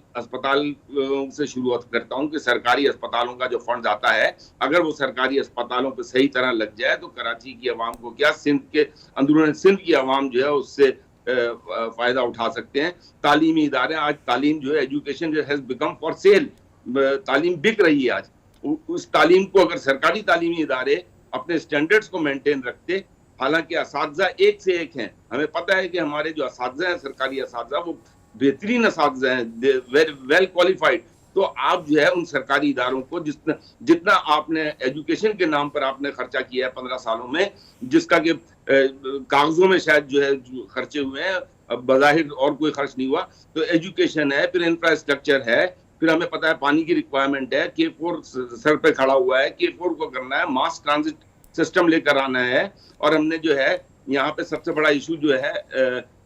Speaker 3: से शुरुआत करता हूं कि सरकारी अस्पतालों का जो फंड आता है अगर वो सरकारी अस्पतालों पे सही तरह लग जाए तो कराची की आवाम को क्या, सिंध के अंदरूनी सिंध की आवाम जो है उससे फायदा उठा सकते हैं। तालीमी इदारे, आज तालीम जो है एजुकेशन जो हैज बिकम फॉर सेल, तालीम बिक रही है आज। उस तालीम को अगर सरकारी तालीमी इदारे अपने स्टैंडर्ड्स को मेंटेन रखते, हालांकि असातिज़ा एक से एक हैं, हमें पता है कि हमारे जो असातिज़ा हैं सरकारी असातिज़ा वो बेहतरीन असातिज़ा हैं, वेरी वेल क्वालिफाइड। तो आप जो है उन सरकारी इदारों को जितना आपने एजुकेशन के नाम पर आपने खर्चा किया है 15 सालों में, जिसका कि कागजों में शायद जो है खर्चे हुए हैं, बज़ाहिर और कोई खर्च नहीं हुआ, तो एजुकेशन है, फिर इंफ्रास्ट्रक्चर है, फिर हमें पता है पानी की रिक्वायरमेंट है, K4 सर पे खड़ा हुआ है, K4 को करना है, मास ट्रांजिट सिस्टम लेकर आना है। और हमने जो है यहाँ पे सबसे बड़ा इशू जो है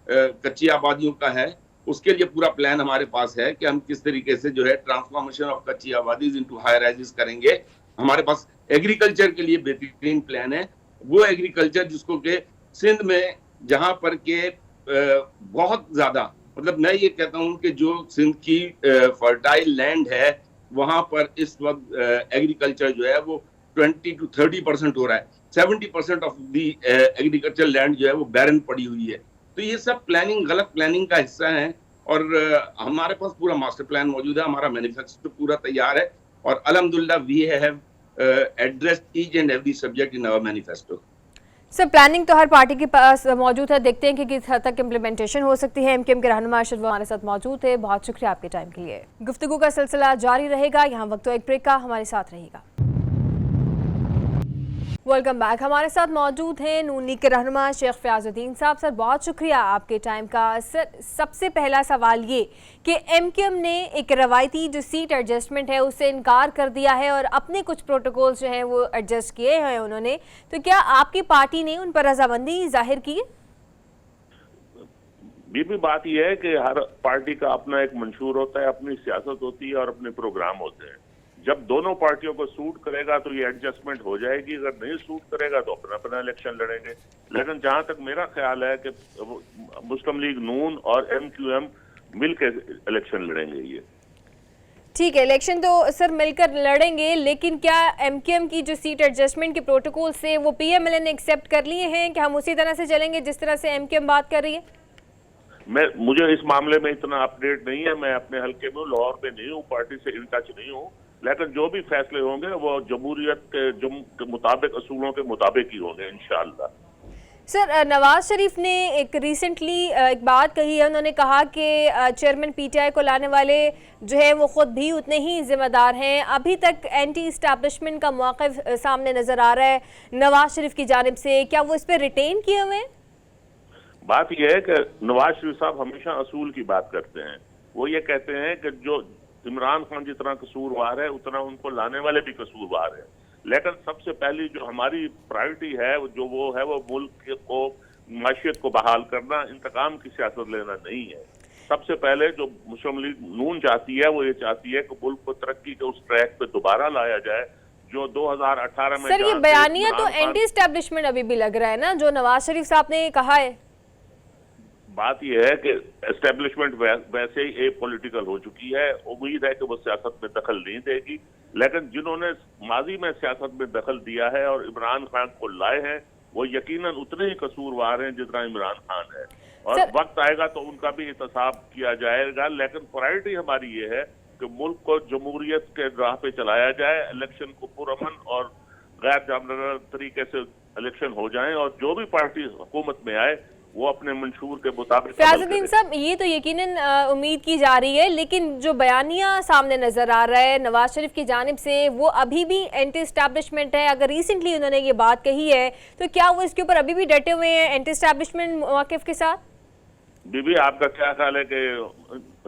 Speaker 3: कच्ची आबादियों का है, उसके लिए पूरा प्लान हमारे पास है कि हम किस तरीके से जो है ट्रांसफॉर्मेशन ऑफ कच्ची आबादीज इनटू हाई राइजेस करेंगे। हमारे पास एग्रीकल्चर के लिए बेहतरीन प्लान है, वो एग्रीकल्चर जिसको के सिंध में जहां पर के बहुत ज्यादा, मतलब मैं ये कहता हूं कि जो सिंध की फर्टाइल लैंड है वहां पर इस वक्त एग्रीकल्चर जो है वो 20 to 30% हो रहा है। 70% ऑफ दी एग्रीकल्चर लैंड जो है वो बैरन पड़ी हुई है। तो ये सब प्लानिंग, गलत प्लानिंग का हिस्सा है। और हमारे पास पूरा मास्टर प्लान मौजूद है, हमारा मैनिफेस्टो पूरा तैयार है और अल्हम्दुलिल्लाह we have addressed each and every subject in our manifesto.
Speaker 1: Sir planning तो हर पार्टी के पास मौजूद है, देखते हैं कि किस हद तक इम्प्लीमेंटेशन हो सकती है। एमकेएम के रहनुमा अशरफ हमारे साथ मौजूद है, बहुत शुक्रिया आपके टाइम के लिए। गुफ्तगू का सिलसिला जारी रहेगा, यहाँ वक्त तो एक ब्रेक का, हमारे साथ रहेगा। Welcome back. हमारे साथ मौजूद हैं नून लीग के रहनुमा शेख फयाजुद्दीन साहब। सर बहुत शुक्रिया आपके टाइम का। सर सबसे पहला सवाल ये कि एमकेएम ने एक रवायती जो सीट एडजस्टमेंट है उससे इनकार कर दिया है और अपने कुछ प्रोटोकॉल्स जो हैं वो एडजस्ट किए हैं उन्होंने, तो क्या आपकी पार्टी ने उन पर रजामंदी जाहिर की?
Speaker 4: भी बात यह है कि हर पार्टी का अपना एक मंशूर होता है, अपनी सियासत होती है और अपने प्रोग्राम होते हैं। जब दोनों पार्टियों को सूट करेगा तो ये एडजस्टमेंट हो जाएगी, अगर नहीं सूट करेगा तो अपना अपना इलेक्शन लड़ेंगे। लेकिन जहां तक मेरा ख्याल है कि मुस्लिम लीग नून और एमक्यूएम मिलकर इलेक्शन लड़ेंगे। ये
Speaker 1: ठीक है, इलेक्शन तो सर मिलकर लड़ेंगे, लेकिन क्या एमकेएम की जो सीट एडजस्टमेंट के प्रोटोकॉल से वो पीएमएलए ने एक्सेप्ट कर लिए हैं कि हम उसी तरह से चलेंगे जिस तरह से एमकेएम बात कर रही है?
Speaker 4: मुझे इस मामले में इतना अपडेट नहीं है, मैं अपने हल्के में लाहौर में नहीं हूँ, पार्टी से इन टच नहीं हूँ, लेकिन जो भी फैसले होंगे वो जमहूरियत के मुताबिक, असूलों के मुताबिक ही होंगे इंशाअल्लाह।
Speaker 1: सर नवाज शरीफ ने एक रिसेंटली एक बात कही है, उन्होंने कहा कि चेयरमैन पीटीआई को लाने वाले जो है वो खुद भी उतने ही जिम्मेदार हैं। अभी तक एंटी इस्टेब्लिशमेंट का मौक़िफ़ सामने नजर आ रहा है नवाज शरीफ की जानिब से, क्या वो इस पर रिटेन किए हुए हैं?
Speaker 4: बात यह है कि नवाज शरीफ साहब हमेशा असूल की बात करते हैं। वो ये कहते हैं कि जो इमरान खान जितना कसूरवार है उतना उनको लाने वाले भी कसूरवार है। लेकिन सबसे पहली जो हमारी प्रायोरिटी है वो मुल्क को, माशियत को बहाल करना, इंतकाम की सियासत लेना नहीं है। सबसे पहले जो मुस्लिम लीग नून चाहती है वो ये चाहती है कि मुल्क को तरक्की के उस ट्रैक पे दोबारा लाया जाए जो 2018 में।
Speaker 1: सर ये बयानिया तो एंटी एस्टेब्लिशमेंट अभी भी लग रहा है ना, जो नवाज शरीफ साहब ने कहा है।
Speaker 4: बात यह है कि एस्टेब्लिशमेंट वैसे ही पॉलिटिकल हो चुकी है, उम्मीद है कि वो सियासत में दखल नहीं देगी, लेकिन जिन्होंने माजी में सियासत में दखल दिया है और इमरान खान को लाए हैं वो यकीनन उतने ही कसूरवार हैं जितना इमरान खान है, और वक्त आएगा तो उनका भी एहतसाब किया जाएगा। लेकिन प्रायोरिटी हमारी ये है कि मुल्क को जमहूरियत के राह पे चलाया जाए, इलेक्शन को पुरअमन और गैर जानबदार तरीके से इलेक्शन हो जाए और जो भी पार्टी हुकूमत में आए वो अपने मंशूर के मुताबिक।
Speaker 1: फयाजुद्दीन साहब, ये तो यकीनन उम्मीद की जा रही है, लेकिन जो बयानिया सामने नजर आ रहा है नवाज शरीफ की जानिब से वो अभी भी एंटी एस्टैब्लिशमेंट है। अगर रिसेंटली उन्होंने ये बात कही है तो क्या वो इसके ऊपर अभी भी डटे हुए हैं एंटी एस्टैब्लिशमेंट मौक़िफ़ के साथ?
Speaker 4: बीबी, आपका क्या ख्याल है कि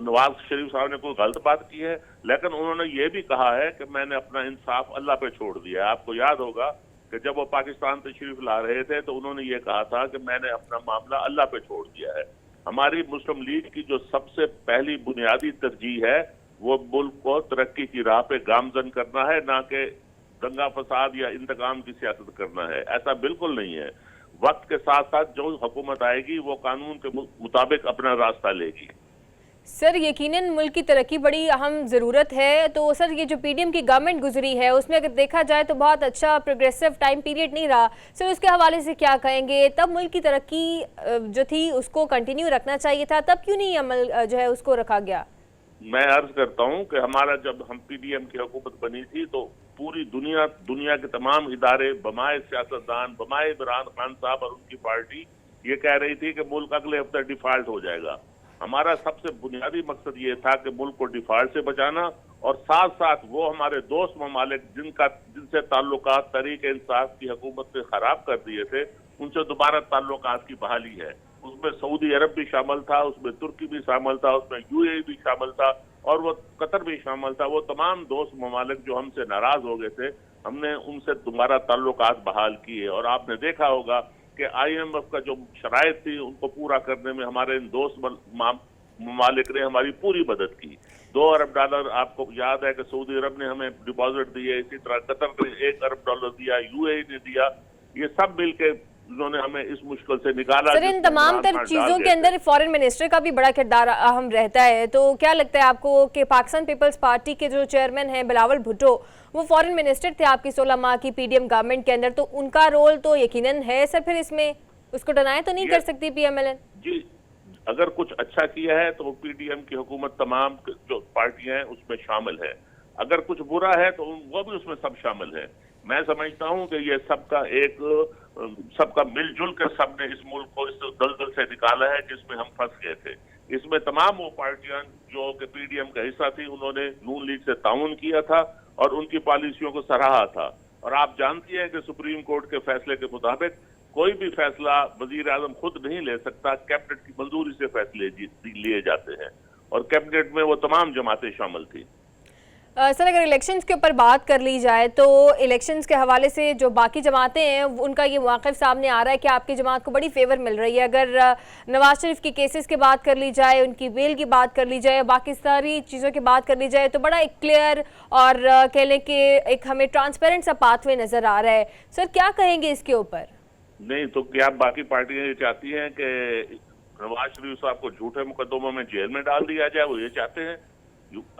Speaker 4: नवाज शरीफ साहब ने कोई गलत बात की है? लेकिन उन्होंने ये भी कहा है कि मैंने अपना इंसाफ अल्लाह पे छोड़ दिया है। आपको याद होगा कि जब वो पाकिस्तान तशरीफ ला रहे थे तो उन्होंने ये कहा था कि मैंने अपना मामला अल्लाह पे छोड़ दिया है। हमारी मुस्लिम लीग की जो सबसे पहली बुनियादी तरजीह है वो मुल्क को तरक्की की राह पे गामजन करना है, ना कि दंगा फसाद या इंतकाम की सियासत करना है। ऐसा बिल्कुल नहीं है। वक्त के साथ साथ जो हुकूमत आएगी वो कानून के मुताबिक अपना रास्ता लेगी।
Speaker 1: सर यकीनन मुल्क की तरक्की बड़ी अहम ज़रूरत है, तो सर ये जो पीडीएम की गवर्नमेंट गुजरी है उसमें अगर देखा जाए तो बहुत अच्छा प्रोग्रेसिव टाइम पीरियड नहीं रहा। सर उसके हवाले से क्या कहेंगे? तब मुल्क की तरक्की जो थी उसको कंटिन्यू रखना चाहिए था, तब क्यों नहीं अमल जो है उसको रखा गया?
Speaker 4: मैं अर्ज करता हूं कि हमारा जब हम पीडीएम की हुकूमत बनी थी तो पूरी दुनिया के तमाम इदारे बमाए सियासतदान, बमाए इमरान खान साहब और उनकी पार्टी ये कह रही थी कि मुल्क अगले हफ्ते डिफॉल्ट हो जाएगा। हमारा सबसे बुनियादी मकसद ये था कि मुल्क को डिफॉल्ट से बचाना और साथ साथ वो हमारे दोस्त ममालिक जिनसे ताल्लुकात तहरीक इंसाफ की हुकूमत से खराब कर दिए थे उनसे दोबारा ताल्लुकात की बहाली है। उसमें सऊदी अरब भी शामिल था, उसमें तुर्की भी शामिल था, उसमें यूएई भी शामिल था और वो कतर भी शामिल था। वो तमाम दोस्त ममालिक जो हमसे नाराज हो गए थे हमने उनसे दोबारा ताल्लुकात बहाल किए और आपने देखा होगा कि IMF का जो शराइत थी उनको पूरा करने में हमारे इन दोस्त ममालिक ने हमारी पूरी मदद की। $2 अरब आपको याद है कि सऊदी अरब ने हमें डिपॉजिट दिए, इसी तरह कतर ने $1 अरब दिया, यूएई ने दिया। ये सब मिलके उन्होंने हमें इस मुश्किल से निकाला।
Speaker 1: सर इन तमाम तर चीजों के अंदर फॉरेन मिनिस्टर का भी बड़ा किरदार अहम रहता है, तो क्या लगता है आपको कि पाकिस्तान पीपल्स पार्टी के जो चेयरमैन हैं बिलावल भुट्टो वो फॉरेन मिनिस्टर थे आपकी 16 माह की पीडीएम गवर्नमेंट के अंदर, तो उनका रोल तो यकीनन है सर, फिर इसमें उसको डिनाई तो नहीं कर सकती PMLN?
Speaker 4: जी, अगर कुछ अच्छा किया है तो पीडीएम की हुकूमत तमाम जो पार्टियां हैं उसमें शामिल है, अगर कुछ बुरा है तो वो भी उसमें सब शामिल है। मैं समझता हूं कि ये सबका मिलजुल कर सबने इस मुल्क को इस दलदल से निकाला है जिसमें हम फंस गए थे। इसमें तमाम वो पार्टियां जो कि पीडीएम का हिस्सा थी उन्होंने नून लीग से ताउन किया था और उनकी पॉलिसियों को सराहा था। और आप जानती हैं कि सुप्रीम कोर्ट के फैसले के मुताबिक कोई भी फैसला वजीर आजम खुद नहीं ले सकता, कैबिनेट की मंजूरी से फैसले लिए जाते हैं और कैबिनेट में वो तमाम जमातें शामिल थी।
Speaker 1: सर अगर इलेक्शंस के ऊपर बात कर ली जाए तो इलेक्शंस के हवाले से जो बाकी जमातें हैं उनका ये मौक़िफ़ सामने आ रहा है कि आपकी जमात को बड़ी फेवर मिल रही है। अगर नवाज शरीफ की केसेस की बात कर ली जाए, उनकी बेल की बात कर ली जाए, बाकी सारी चीज़ों की बात कर ली जाए तो बड़ा एक क्लियर और कह लें कि एक हमें ट्रांसपेरेंट सा पाथवे नज़र आ रहा है। सर क्या कहेंगे इसके ऊपर?
Speaker 4: नहीं तो क्या बाकी पार्टियां ये चाहती हैं कि नवाज शरीफ साहब को झूठे मुकदमों में जेल में डाल दिया जाए? वो ये चाहते हैं?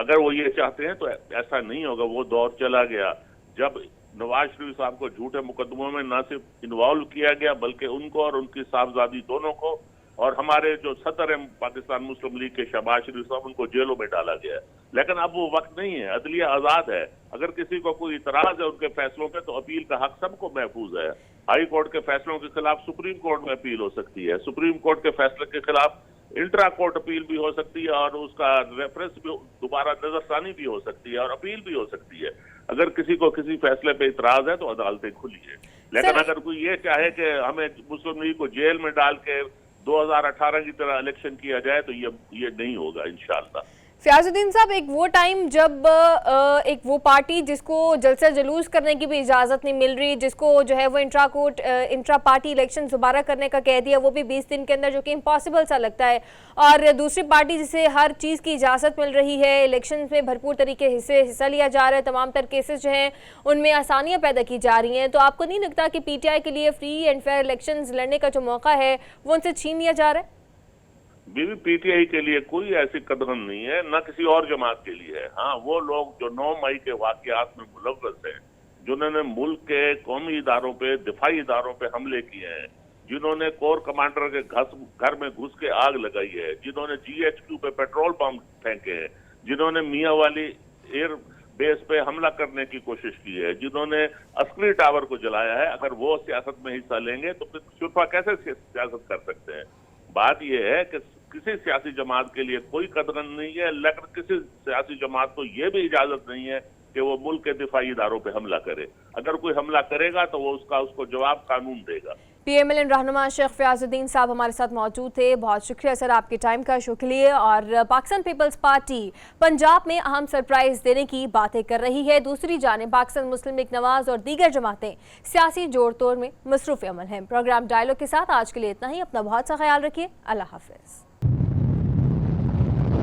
Speaker 4: अगर वो ये चाहते हैं तो ऐसा नहीं होगा। वो दौर चला गया जब नवाज शरीफ साहब को झूठे मुकदमों में न सिर्फ इन्वॉल्व किया गया बल्कि उनको और उनकी साहबजादी दोनों को और हमारे जो सदर है पाकिस्तान मुस्लिम लीग के शहबाज शरीफ साहब उनको जेलों में डाला गया। लेकिन अब वो वक्त नहीं है, अदलिया आजाद है। अगर किसी को कोई इतराज है उनके फैसलों पे तो अपील का हक सबको महफूज है। हाई कोर्ट के फैसलों के खिलाफ सुप्रीम कोर्ट में अपील हो सकती है, सुप्रीम कोर्ट के फैसले के खिलाफ इंट्रा कोर्ट अपील भी हो सकती है और उसका रेफरेंस भी दोबारा नजरसानी भी हो सकती है और अपील भी हो सकती है। अगर किसी को किसी फैसले पे इतराज है तो अदालतें खुली है। लेकिन अगर कोई ये चाहे कि हमें मुस्लिम लीग को जेल में डाल के 2018 की तरह इलेक्शन किया जाए तो ये नहीं होगा इंशाअल्लाह।
Speaker 1: फ़याज़ुद्दीन साहब, एक वो टाइम जब एक वो पार्टी जिसको जलसा जुलूस करने की भी इजाज़त नहीं मिल रही, जिसको जो है वो इंट्रा पार्टी इलेक्शन दोबारा करने का कह दिया, वो भी 20 दिन के अंदर, जो कि इम्पॉसिबल सा लगता है, और दूसरी पार्टी जिसे हर चीज़ की इजाज़त मिल रही है, इलेक्शन में भरपूर तरीके हिस्सा लिया जा रहा है, तमाम तर केसेस जो हैं उनमें आसानियाँ पैदा की जा रही हैं, तो आपको नहीं लगता कि PTI के लिए फ्री एंड फेयर इलेक्शन लड़ने का जो मौका है वो उनसे छीन लिया जा रहा है?
Speaker 4: बीवी PTI के लिए कोई ऐसी कदगन नहीं है, न किसी और जमात के लिए है। हाँ, वो लोग जो 9 मई के वाकयात में मुलव्वस हैं, जिन्होंने मुल्क के कौमी इदारों पे, दिफाई इदारों पे हमले किए हैं, जिन्होंने कोर कमांडर के घर में घुस के आग लगाई है, जिन्होंने GHQ पे पेट्रोल पंप फेंके हैं, जिन्होंने मियाँ वाली एयर बेस पे हमला करने की कोशिश की है, जिन्होंने अस्करी टावर को जलाया है, अगर वो सियासत में हिस्सा लेंगे तो फिर शुरफा कैसे सियासत कर सकते हैं? बात यह है कि किसी सियासी जमात के लिए कोई कदगन नहीं है, लेकिन किसी सियासी जमात को यह भी इजाजत नहीं है कि वो मुल्क के दिफाई इदारों पे हमला करे। अगर कोई हमला करेगा तो वो उसको जवाब कानून देगा।
Speaker 1: PMLN रहनुमा शेख फ़याज़ुद्दीन साहब हमारे साथ मौजूद थे। बहुत शुक्रिया सर आपके टाइम का, शुक्रिया। और पाकिस्तान पीपल्स पार्टी पंजाब में अहम सरप्राइज देने की बातें कर रही है। दूसरी जानिब पाकिस्तान मुस्लिम लीग नवाज और दीगर जमातें सियासी जोड़ तोड़ में मसरूफ़ अमल हैं। प्रोग्राम डायलॉग के साथ आज के लिए इतना ही। अपना बहुत सा ख्याल रखिए। अल्लाह हाफ़िज़।